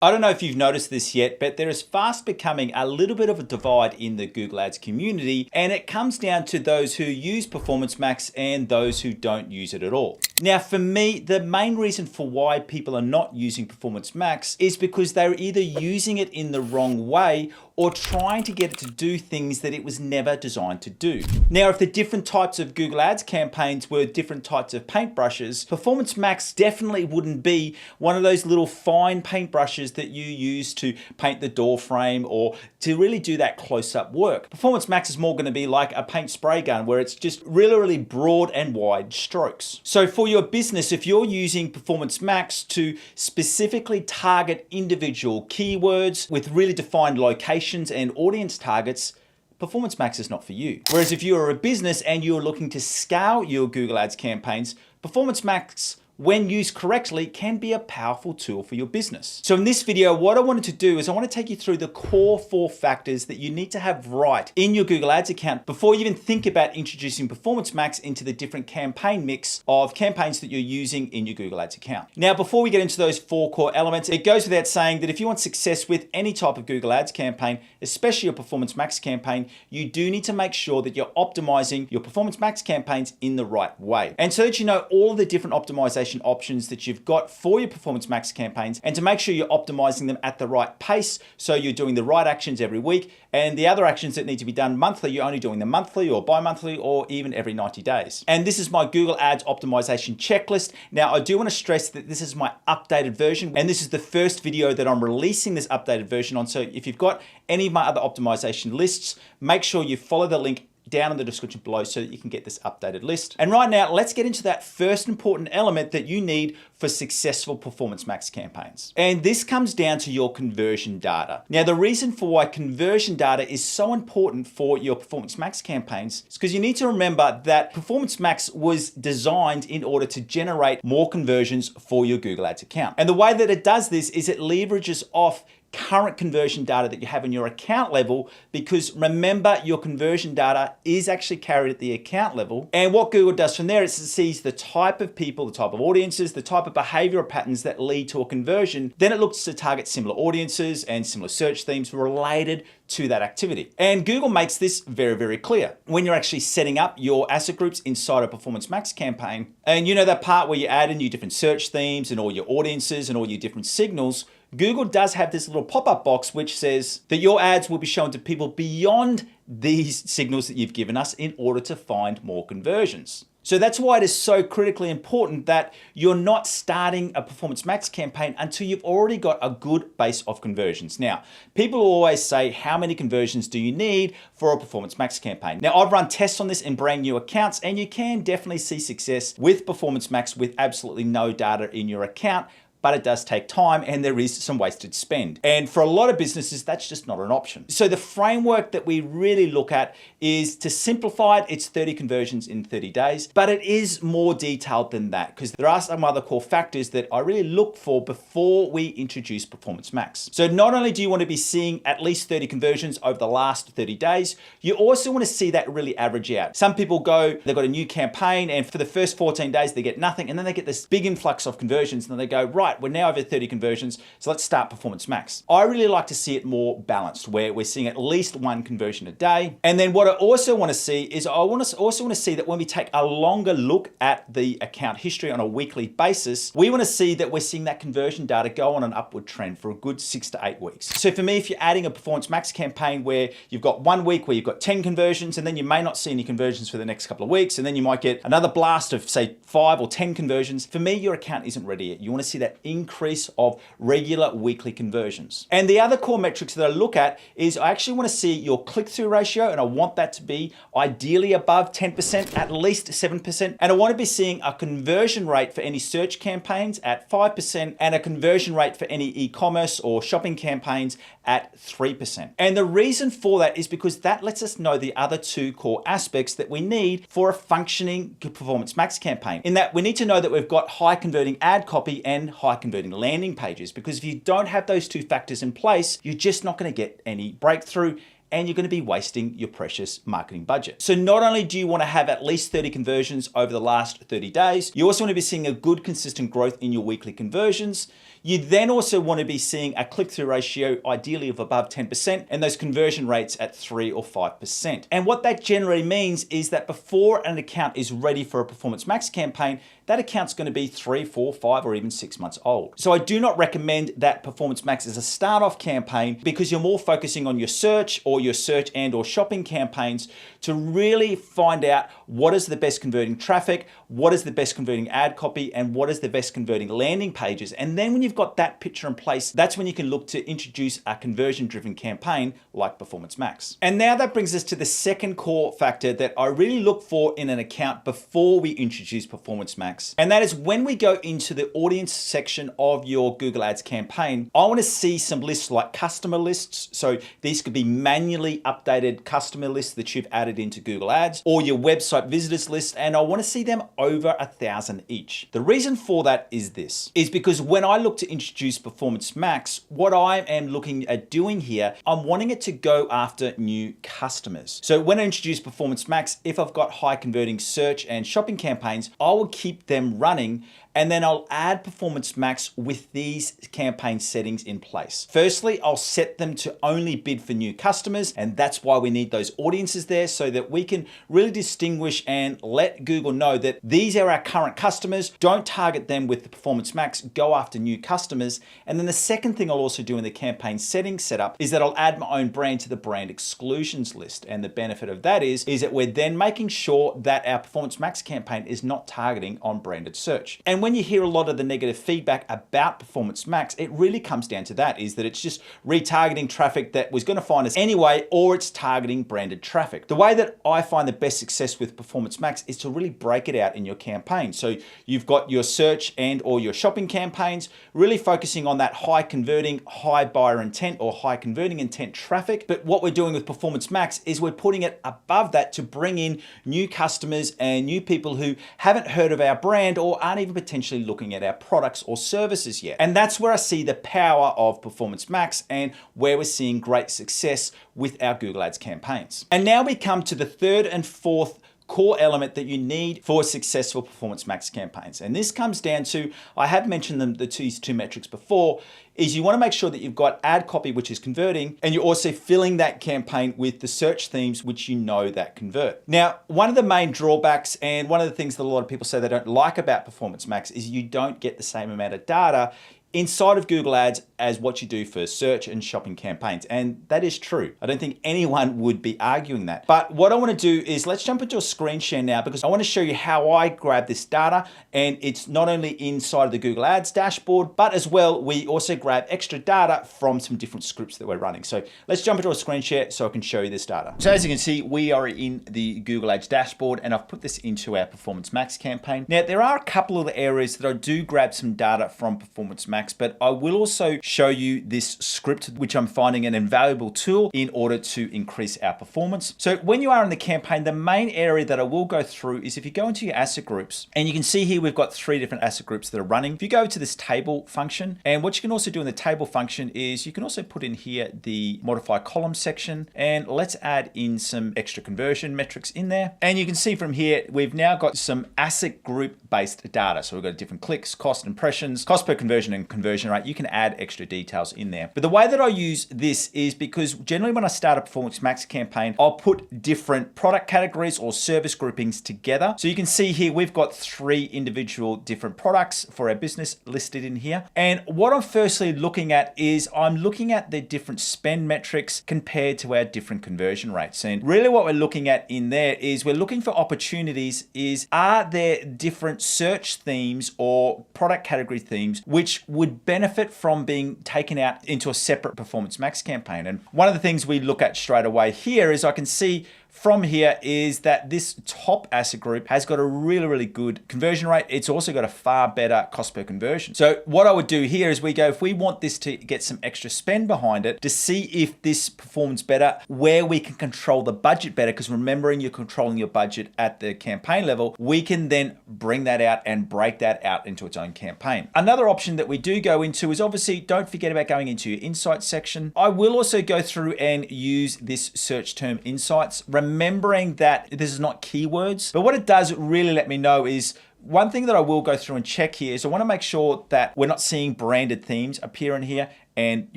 I don't know if you've noticed this yet, but there is fast becoming a little bit of a divide in the Google Ads community, and it comes down to those who use Performance Max and those who don't use it at all. Now, for me, the main reason for why people are not using Performance Max is because they're either using it in the wrong way or trying to get it to do things that it was never designed to do. Now, if the different types of Google Ads campaigns were different types of paintbrushes, Performance Max definitely wouldn't be one of those little fine paintbrushes that you use to paint the door frame or to really do that close-up work. Performance Max is more going to be like a paint spray gun where it's just really broad and wide strokes. So for your business, if you're using Performance Max to specifically target individual keywords with really defined locations and audience targets, Performance Max is not for you. Whereas if you're a business and you're looking to scale your Google Ads campaigns, Performance Max, when used correctly, can be a powerful tool for your business. So in this video, what I wanted to do is I want to take you through the core 4 factors that you need to have right in your Google Ads account before you even think about introducing Performance Max into the different campaign mix of campaigns that you're using in your Google Ads account. Now, before we get into those 4 core elements, it goes without saying that if you want success with any type of Google Ads campaign, especially your Performance Max campaign, you do need to make sure that you're optimizing your Performance Max campaigns in the right way. And so that you know all the different optimization options that you've got for your Performance Max campaigns, and to make sure you're optimizing them at the right pace, so you're doing the right actions every week, and the other actions that need to be done monthly, you're only doing them monthly or bi-monthly or even every 90 days. And this is my Google Ads optimization checklist. Now, I do want to stress that this is my updated version, and this is the first video that I'm releasing this updated version on. So if you've got any of my other optimization lists, make sure you follow the link down in the description below so that you can get this updated list. And right now, let's get into that first important element that you need for successful Performance Max campaigns. And this comes down to your conversion data. Now, the reason for why conversion data is so important for your Performance Max campaigns is because you need to remember that Performance Max was designed in order to generate more conversions for your Google Ads account. And the way that it does this is it leverages off current conversion data that you have in your account level, because remember, your conversion data is actually carried at the account level. And what Google does from there is it sees the type of people, the type of audiences, the type of behavioral patterns that lead to a conversion. Then it looks to target similar audiences and similar search themes related to that activity. And Google makes this very clear when you're actually setting up your asset groups inside a Performance Max campaign. And you know that part where you add in your different search themes and all your audiences and all your different signals, Google does have this little pop-up box which says that your ads will be shown to people beyond these signals that you've given us in order to find more conversions. So that's why it is so critically important that you're not starting a Performance Max campaign until you've already got a good base of conversions. Now, people always say, how many conversions do you need for a Performance Max campaign? Now, I've run tests on this in brand new accounts, and you can definitely see success with Performance Max with absolutely no data in your account. But it does take time and there is some wasted spend. And for a lot of businesses, that's just not an option. So the framework that we really look at is, to simplify it, it's 30 conversions in 30 days, but it is more detailed than that because there are some other core factors that I really look for before we introduce Performance Max. So not only do you want to be seeing at least 30 conversions over the last 30 days, you also want to see that really average out. Some people go, they've got a new campaign and for the first 14 days, they get nothing. And then they get this big influx of conversions and then they go, right, we're now over 30 conversions, so let's start Performance Max. I really like to see it more balanced, where we're seeing at least 1 conversion a day. And then what I also want to see is I also want to see that when we take a longer look at the account history on a weekly basis, we want to see that we're seeing that conversion data go on an upward trend for a good 6 to 8 weeks. So for me, if you're adding a Performance Max campaign where you've got 1 week where you've got 10 conversions and then you may not see any conversions for the next couple of weeks, and then you might get another blast of say 5 or 10 conversions, for me, your account isn't ready yet. You want to see that increase of regular weekly conversions. And the other core metrics that I look at is I actually want to see your click-through ratio, and I want that to be ideally above 10%, at least 7%. And I want to be seeing a conversion rate for any search campaigns at 5% and a conversion rate for any e-commerce or shopping campaigns at 3%. And the reason for that is because that lets us know the other 2 core aspects that we need for a functioning Performance Max campaign. In that we need to know that we've got high converting ad copy and high converting landing pages, because if you don't have those 2 factors in place, you're just not going to get any breakthrough and you're going to be wasting your precious marketing budget. So not only do you want to have at least 30 conversions over the last 30 days, you also want to be seeing a good consistent growth in your weekly conversions. You then also want to be seeing a click-through ratio, ideally of above 10%, and those conversion rates at 3 or 5%. And what that generally means is that before an account is ready for a Performance Max campaign, that account's going to be 3, 4, 5, or even 6 months old. So I do not recommend that Performance Max as a start-off campaign, because you're more focusing on your search or your search and or shopping campaigns to really find out what is the best converting traffic, what is the best converting ad copy, and what is the best converting landing pages. And then when you've got that picture in place, that's when you can look to introduce a conversion-driven campaign like Performance Max. And now that brings us to the second core factor that I really look for in an account before we introduce Performance Max. And that is when we go into the audience section of your Google Ads campaign, I want to see some lists like customer lists. So these could be manually updated customer lists that you've added into Google Ads, or your website visitors list, and I want to see them over 1,000 each. The reason for that is this, is because when I look to introduce Performance Max, what I am looking at doing here, I'm wanting it to go after new customers. So when I introduce Performance Max, if I've got high converting search and shopping campaigns, I will keep them running, and then I'll add Performance Max with these campaign settings in place. Firstly, I'll set them to only bid for new customers, and that's why we need those audiences there, so that we can really distinguish and let Google know that these are our current customers. Don't target them with the Performance Max, go after new customers. And then the second thing I'll also do in the campaign settings setup is that I'll add my own brand to the brand exclusions list. And the benefit of that is that we're then making sure that our Performance Max campaign is not targeting on branded search. And when you hear a lot of the negative feedback about Performance Max, it really comes down to that, is that it's just retargeting traffic that was going to find us anyway, or it's targeting branded traffic. The way that I find the best success with Performance Max is to really break it out in your campaign. So you've got your search and or your shopping campaigns, really focusing on that high converting, high buyer intent or high converting intent traffic. But what we're doing with Performance Max is we're putting it above that to bring in new customers and new people who haven't heard of our brand or aren't even potentially looking at our products or services yet. And that's where I see the power of Performance Max and where we're seeing great success with our Google Ads campaigns. And now we come to the third and fourth core element that you need for successful Performance Max campaigns. And this comes down to, I have mentioned these two metrics before, is you want to make sure that you've got ad copy which is converting, and you're also filling that campaign with the search themes which you know that convert. Now, one of the main drawbacks and one of the things that a lot of people say they don't like about Performance Max is you don't get the same amount of data inside of Google Ads as what you do for search and shopping campaigns. And that is true. I don't think anyone would be arguing that. But what I want to do is let's jump into a screen share now, because I want to show you how I grab this data. And it's not only inside of the Google Ads dashboard, but as well, we also grab extra data from some different scripts that we're running. So let's jump into a screen share so I can show you this data. So as you can see, we are in the Google Ads dashboard, and I've put this into our Performance Max campaign. Now, there are a couple of the areas that I do grab some data from Performance Max, but I will also show you this script, which I'm finding an invaluable tool in order to increase our performance. So when you are in the campaign, the main area that I will go through is if you go into your asset groups, and you can see here we've got 3 different asset groups that are running. If you go to this table function, and what you can also do in the table function is you can also put in here the modify column section, and let's add in some extra conversion metrics in there. And you can see from here, we've now got some asset group based data. So we've got different clicks, cost, impressions, cost per conversion, and conversion rate. You can add extra details in there. But the way that I use this is because generally when I start a Performance Max campaign, I'll put different product categories or service groupings together. So you can see here, we've got 3 individual different products for our business listed in here. And what I'm firstly looking at is I'm looking at the different spend metrics compared to our different conversion rates. And really what we're looking at in there is we're looking for opportunities is, are there different search themes or product category themes which would benefit from being taken out into a separate Performance Max campaign? And one of the things we look at straight away here is I can see from here is that this top asset group has got a really good conversion rate. It's also got a far better cost per conversion. So what I would do here is we go, if we want this to get some extra spend behind it, to see if this performs better, where we can control the budget better, because remembering you're controlling your budget at the campaign level, we can then bring that out and break that out into its own campaign. Another option that we do go into is obviously don't forget about going into your insights section. I will also go through and use this search term insights, remembering that this is not keywords, but what it does really let me know is one thing that I will go through and check here is I want to make sure that we're not seeing branded themes appear in here. And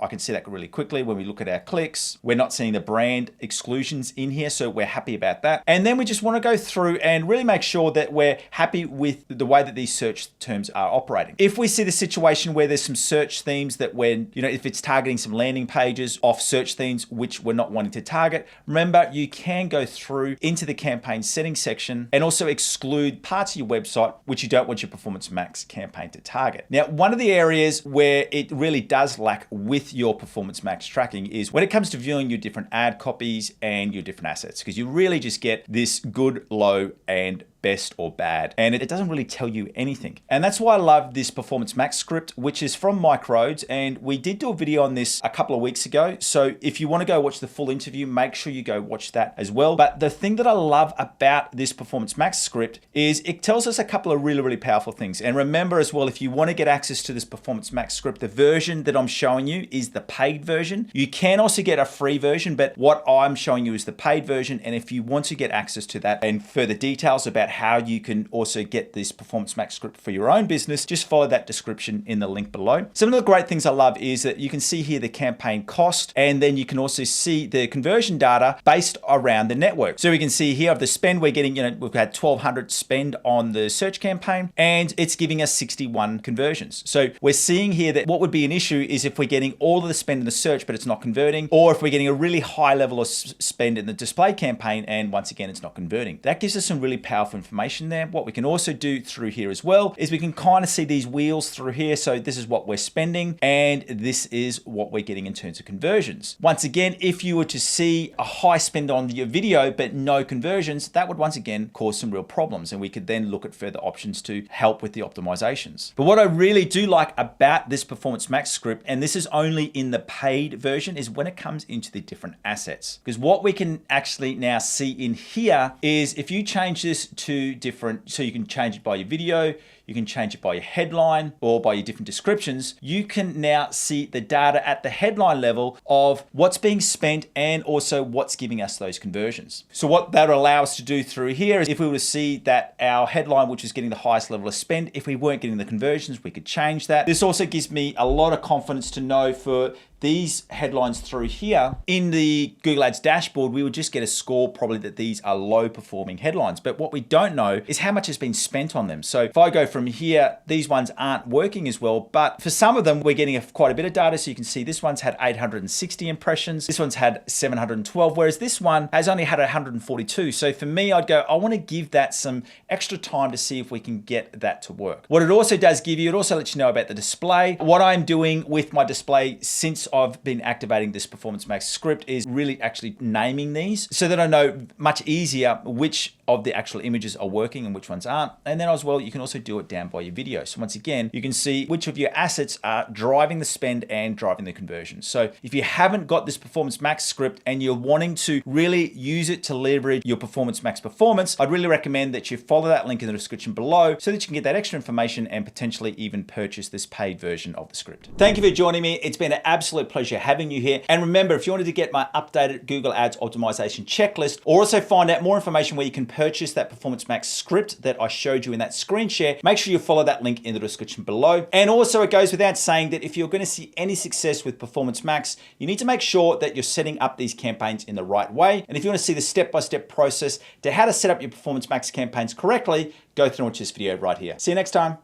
I can see that really quickly when we look at our clicks. We're not seeing the brand exclusions in here, so we're happy about that. And then we just want to go through and really make sure that we're happy with the way that these search terms are operating. If we see the situation where there's some search themes that when, if it's targeting some landing pages off search themes, which we're not wanting to target, remember you can go through into the campaign settings section and also exclude parts of your website, which you don't want your Performance Max campaign to target. Now, one of the areas where it really does lack with your Performance Max tracking is when it comes to viewing your different ad copies and your different assets, because you really just get this good, low, and best or bad, and it doesn't really tell you anything. And that's why I love this Performance Max script, which is from Mike Rhodes, and we did do a video on this a couple of weeks ago. So if you want to go watch the full interview, make sure you go watch that as well. But the thing that I love about this Performance Max script is it tells us a couple of really powerful things. And remember as well, if you want to get access to this Performance Max script, the version that I'm showing you is the paid version. You can also get a free version, but what I'm showing you is the paid version. And if you want to get access to that and further details about how you can also get this Performance Max script for your own business, just follow that description in the link below. Some of the great things I love is that you can see here the campaign cost, and then you can also see the conversion data based around the network. So we can see here of the spend we're getting, we've had 1,200 spend on the search campaign, and it's giving us 61 conversions. So we're seeing here that what would be an issue is if we're getting all of the spend in the search, but it's not converting, or if we're getting a really high level of spend in the display campaign, and once again, it's not converting. That gives us some really powerful information there. What we can also do through here as well is we can kind of see these wheels through here. So this is what we're spending, and this is what we're getting in terms of conversions. Once again, if you were to see a high spend on your video, but no conversions, that would once again cause some real problems. And we could then look at further options to help with the optimizations. But what I really do like about this Performance Max script, and this is only in the paid version, is when it comes into the different assets. Because what we can actually now see in here is if you change this to different, so you can change it by your video, you can change it by your headline or by your different descriptions. You can now see the data at the headline level of what's being spent and also what's giving us those conversions. So what that will allow us to do through here is if we were to see that our headline, which is getting the highest level of spend, if we weren't getting the conversions, we could change that. This also gives me a lot of confidence to know for these headlines through here in the Google Ads dashboard, we would just get a score probably that these are low performing headlines. But what we don't know is how much has been spent on them. So if I go from here, these ones aren't working as well, but for some of them, we're getting quite a bit of data. So you can see this one's had 860 impressions. This one's had 712, whereas this one has only had 142. So for me, I'd go, I want to give that some extra time to see if we can get that to work. What it also does give you, it also lets you know about the display. What I'm doing with my display since I've been activating this Performance Max script is really actually naming these so that I know much easier which of the actual images are working and which ones aren't. And then as well, you can also do it down by your video. So once again, you can see which of your assets are driving the spend and driving the conversion. So if you haven't got this Performance Max script and you're wanting to really use it to leverage your Performance Max performance, I'd really recommend that you follow that link in the description below so that you can get that extra information and potentially even purchase this paid version of the script. Thank you for joining me. It's been an absolute pleasure having you here. And remember, if you wanted to get my updated Google Ads optimization checklist or also find out more information where you can purchase that Performance Max script that I showed you in that screen share, make sure you follow that link in the description below. And also it goes without saying that if you're going to see any success with Performance Max, you need to make sure that you're setting up these campaigns in the right way. And if you want to see the step-by-step process to how to set up your Performance Max campaigns correctly, go through and watch this video right here. See you next time.